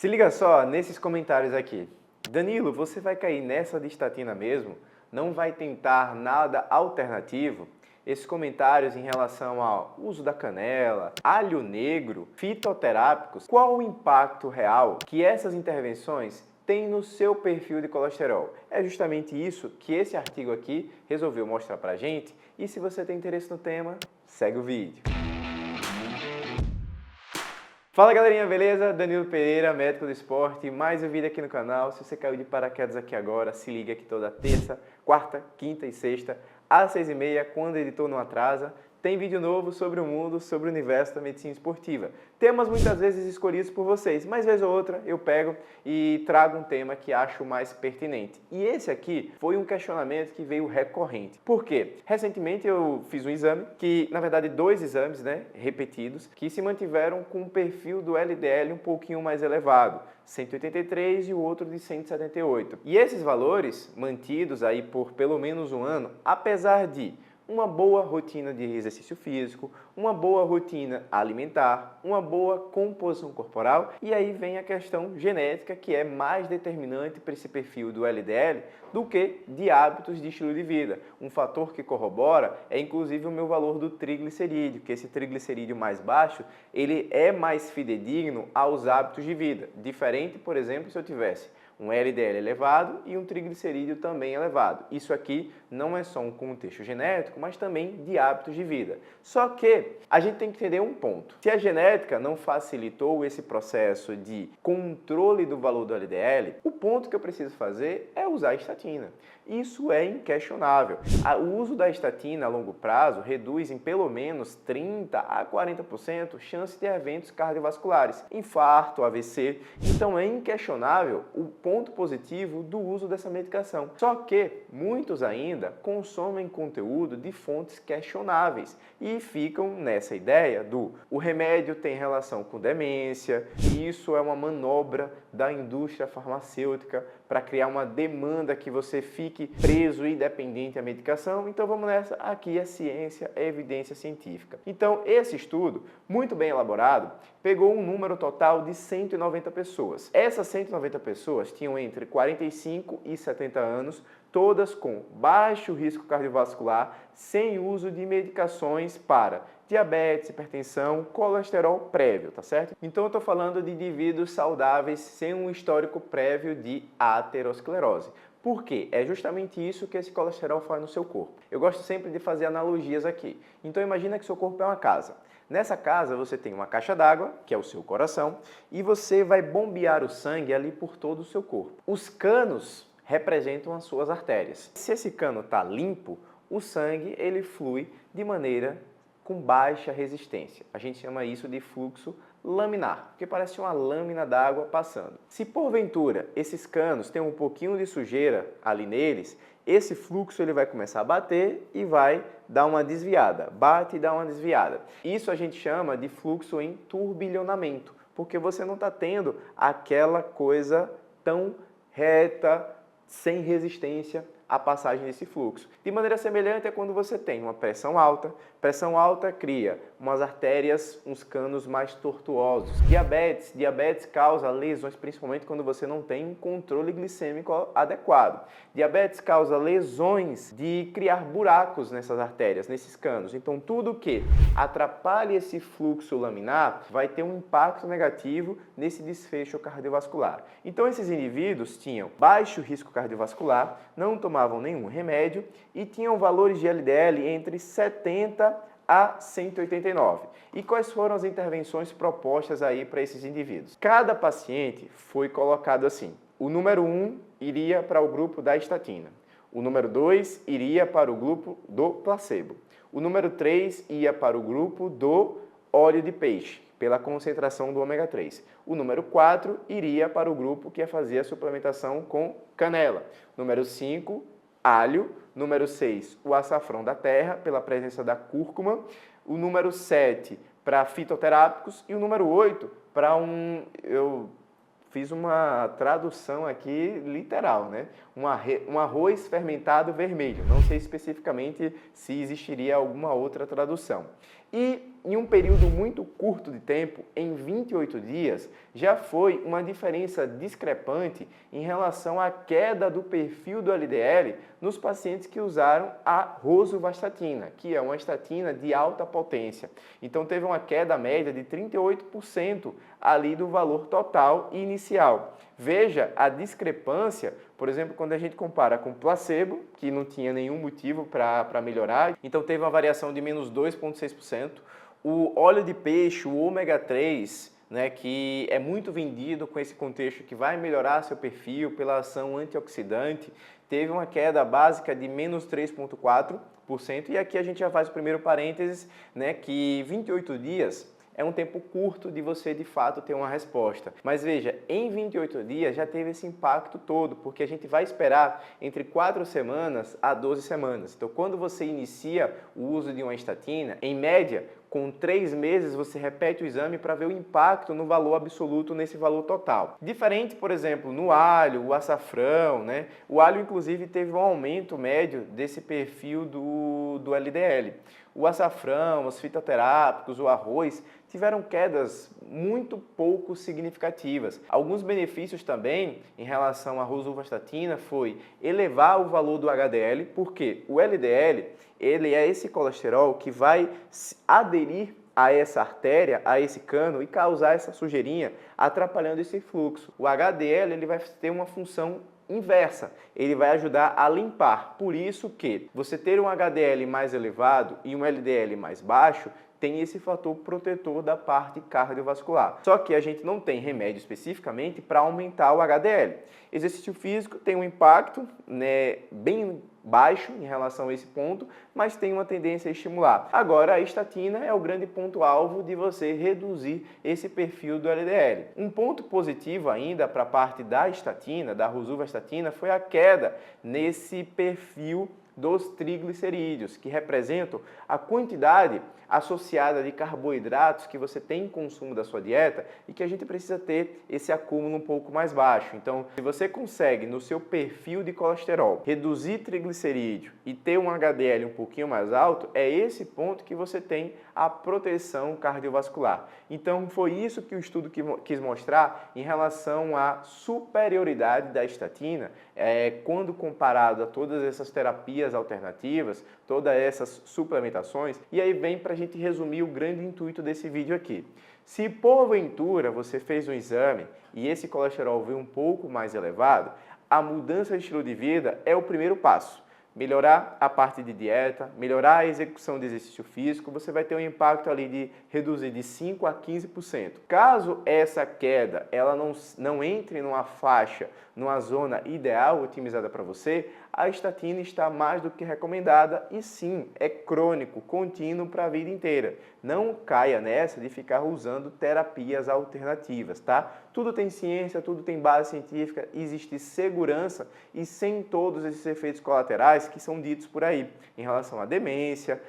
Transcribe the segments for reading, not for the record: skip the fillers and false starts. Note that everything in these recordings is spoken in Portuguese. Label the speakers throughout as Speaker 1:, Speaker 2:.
Speaker 1: Se liga só nesses comentários aqui. Danilo, você vai cair nessa de estatina mesmo? Não vai tentar nada alternativo? Esses comentários em relação ao uso da canela, alho negro, fitoterápicos, qual o impacto real que essas intervenções têm no seu perfil de colesterol? É justamente isso que esse artigo aqui resolveu mostrar pra gente, e se você tem interesse no tema, segue o vídeo. Fala galerinha, beleza? Danilo Pereira, médico do esporte, mais um vídeo aqui no canal. Se você caiu de paraquedas aqui agora, se liga que toda terça, quarta, quinta e sexta, às 6h30, quando o editor não atrasa, tem vídeo novo sobre o mundo, sobre o universo da medicina esportiva. Temas muitas vezes escolhidos por vocês, mas vez ou outra eu pego e trago um tema que acho mais pertinente. E esse aqui foi um questionamento que veio recorrente. Por quê? Recentemente eu fiz um exame, na verdade 2 exames, repetidos, que se mantiveram com um perfil do LDL um pouquinho mais elevado, 183 e o outro de 178. E esses valores mantidos aí por pelo menos um ano, apesar de uma boa rotina de exercício físico, uma boa rotina alimentar, uma boa composição corporal, e aí vem a questão genética, que é mais determinante para esse perfil do LDL do que de hábitos de estilo de vida. Um fator que corrobora é inclusive o meu valor do triglicerídeo, que esse triglicerídeo mais baixo, ele é mais fidedigno aos hábitos de vida, diferente, por exemplo, se eu tivesse um LDL elevado e um triglicerídeo também elevado. Isso aqui não é só um contexto genético, mas também de hábitos de vida. Só que a gente tem que entender um ponto. Se a genética não facilitou esse processo de controle do valor do LDL, o ponto que eu preciso fazer é usar a estatina. Isso é inquestionável. O uso da estatina a longo prazo reduz em pelo menos 30 a 40% chance de eventos cardiovasculares, infarto, AVC. Então é inquestionável o ponto positivo do uso dessa medicação. Só que muitos ainda consomem conteúdo de fontes questionáveis e ficam nessa ideia o remédio tem relação com demência, e isso é uma manobra da indústria farmacêutica para criar uma demanda que você fique preso e dependente à medicação. Então vamos nessa, aqui é ciência, é evidência científica. Então esse estudo, muito bem elaborado, pegou um número total de 190 pessoas. Essas 190 pessoas tinham entre 45 e 70 anos, todas com baixo risco cardiovascular, sem uso de medicações para diabetes, hipertensão, colesterol prévio, tá certo? Então eu estou falando de indivíduos saudáveis sem um histórico prévio de aterosclerose. Por quê? É justamente isso que esse colesterol faz no seu corpo. Eu gosto sempre de fazer analogias aqui. Então imagina que seu corpo é uma casa. Nessa casa você tem uma caixa d'água, que é o seu coração, e você vai bombear o sangue ali por todo o seu corpo. Os canos representam as suas artérias. Se esse cano está limpo, o sangue ele flui de maneira com baixa resistência. A gente chama isso de fluxo laminar, porque parece uma lâmina d'água passando. Se porventura esses canos têm um pouquinho de sujeira ali neles, esse fluxo ele vai começar a bater e vai dar uma desviada. Bate e dá uma desviada. Isso a gente chama de fluxo em turbilhonamento, porque você não está tendo aquela coisa tão reta, sem resistência à passagem desse fluxo. De maneira semelhante é quando você tem uma pressão alta. Pressão alta cria umas artérias, uns canos mais tortuosos. Diabetes causa lesões, principalmente quando você não tem um controle glicêmico adequado. Diabetes causa lesões de criar buracos nessas artérias, nesses canos. Então tudo que atrapalha esse fluxo laminar vai ter um impacto negativo nesse desfecho cardiovascular. Então esses indivíduos tinham baixo risco cardiovascular, não tomavam nenhum remédio e tinham valores de LDL entre 70 a 189. E quais foram as intervenções propostas aí para esses indivíduos? Cada paciente foi colocado assim. O número 1 iria para o grupo da estatina. O número 2 iria para o grupo do placebo. O número 3 ia para o grupo do óleo de peixe, pela concentração do ômega 3. O número 4 iria para o grupo que ia fazer a suplementação com canela. Número 5, alho. Número 6, o açafrão da terra, pela presença da cúrcuma. O número 7, para fitoterápicos. E o número 8, para eu fiz uma tradução aqui literal, um arroz fermentado vermelho. Não sei especificamente se existiria alguma outra tradução. E em um período muito curto de tempo, em 28 dias, já foi uma diferença discrepante em relação à queda do perfil do LDL nos pacientes que usaram a rosuvastatina, que é uma estatina de alta potência. Então teve uma queda média de 38% ali do valor total e inicial. Veja a discrepância, por exemplo, quando a gente compara com placebo, que não tinha nenhum motivo para melhorar, então teve uma variação de menos 2,6%. O óleo de peixe, o ômega 3, né, que é muito vendido com esse contexto que vai melhorar seu perfil pela ação antioxidante, teve uma queda básica de menos 3,4%. E aqui a gente já faz o primeiro parênteses, né, que 28 dias é um tempo curto de você, de fato, ter uma resposta. Mas veja, em 28 dias já teve esse impacto todo, porque a gente vai esperar entre 4 semanas a 12 semanas. Então, quando você inicia o uso de uma estatina, em média, com 3 meses você repete o exame para ver o impacto no valor absoluto, nesse valor total. Diferente, por exemplo, no alho, o açafrão, né? O alho, inclusive, teve um aumento médio desse perfil do LDL. O açafrão, os fitoterápicos, o arroz tiveram quedas muito pouco significativas. Alguns benefícios também em relação à rosuvastatina foi elevar o valor do HDL, porque o LDL ele é esse colesterol que vai aderir a essa artéria, a esse cano e causar essa sujeirinha, atrapalhando esse fluxo. O HDL ele vai ter uma função inversa, ele vai ajudar a limpar. Por isso que você ter um HDL mais elevado e um LDL mais baixo tem esse fator protetor da parte cardiovascular. Só que a gente não tem remédio especificamente para aumentar o HDL. Exercício físico tem um impacto, né, bem baixo em relação a esse ponto, mas tem uma tendência a estimular. Agora, a estatina é o grande ponto-alvo de você reduzir esse perfil do LDL. Um ponto positivo ainda para a parte da estatina, da rosuvastatina, foi a queda nesse perfil dos triglicerídeos, que representam a quantidade associada de carboidratos que você tem em consumo da sua dieta e que a gente precisa ter esse acúmulo um pouco mais baixo. Então, se você consegue no seu perfil de colesterol reduzir triglicerídeo e ter um HDL um pouquinho mais alto, é esse ponto que você tem a proteção cardiovascular. Então, foi isso que o estudo quis mostrar em relação à superioridade da estatina quando comparado a todas essas terapias alternativas, todas essas suplementações. E aí vem para a gente resumir o grande intuito desse vídeo aqui. Se porventura você fez um exame e esse colesterol veio um pouco mais elevado, a mudança de estilo de vida é o primeiro passo. Melhorar a parte de dieta, melhorar a execução de exercício físico, você vai ter um impacto ali de reduzir de 5% a 15%. Caso essa queda ela não entre numa faixa, numa zona ideal otimizada para você, a estatina está mais do que recomendada e sim, é crônico, contínuo para a vida inteira. Não caia nessa de ficar usando terapias alternativas, tá? Tudo tem ciência, tudo tem base científica, existe segurança e sem todos esses efeitos colaterais que são ditos por aí, em relação à demência,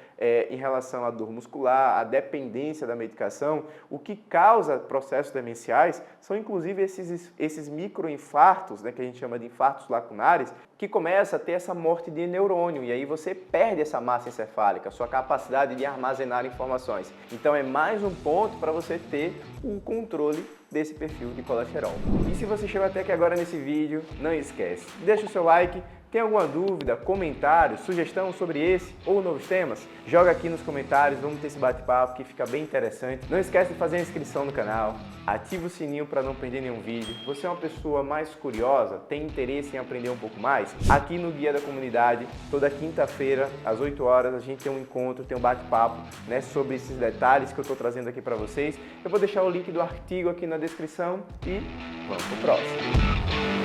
Speaker 1: em relação à dor muscular, à dependência da medicação. O que causa processos demenciais são inclusive esses microinfartos, né, que a gente chama de infartos lacunares, que começa a ter essa morte de neurônio e aí você perde essa massa encefálica, sua capacidade de armazenar informações. Então é mais um ponto para você ter um controle desse perfil de colesterol. E se você chegou até aqui agora nesse vídeo, não esquece, deixa o seu like. Tem alguma dúvida, comentário, sugestão sobre esse ou novos temas? Joga aqui nos comentários, vamos ter esse bate-papo que fica bem interessante. Não esquece de fazer a inscrição no canal, ativa o sininho para não perder nenhum vídeo. Você é uma pessoa mais curiosa, tem interesse em aprender um pouco mais? Aqui no Guia da Comunidade, toda quinta-feira, às 8 horas, a gente tem um encontro, tem um bate-papo, né, sobre esses detalhes que eu estou trazendo aqui para vocês. Eu vou deixar o link do artigo aqui na descrição e vamos pro próximo.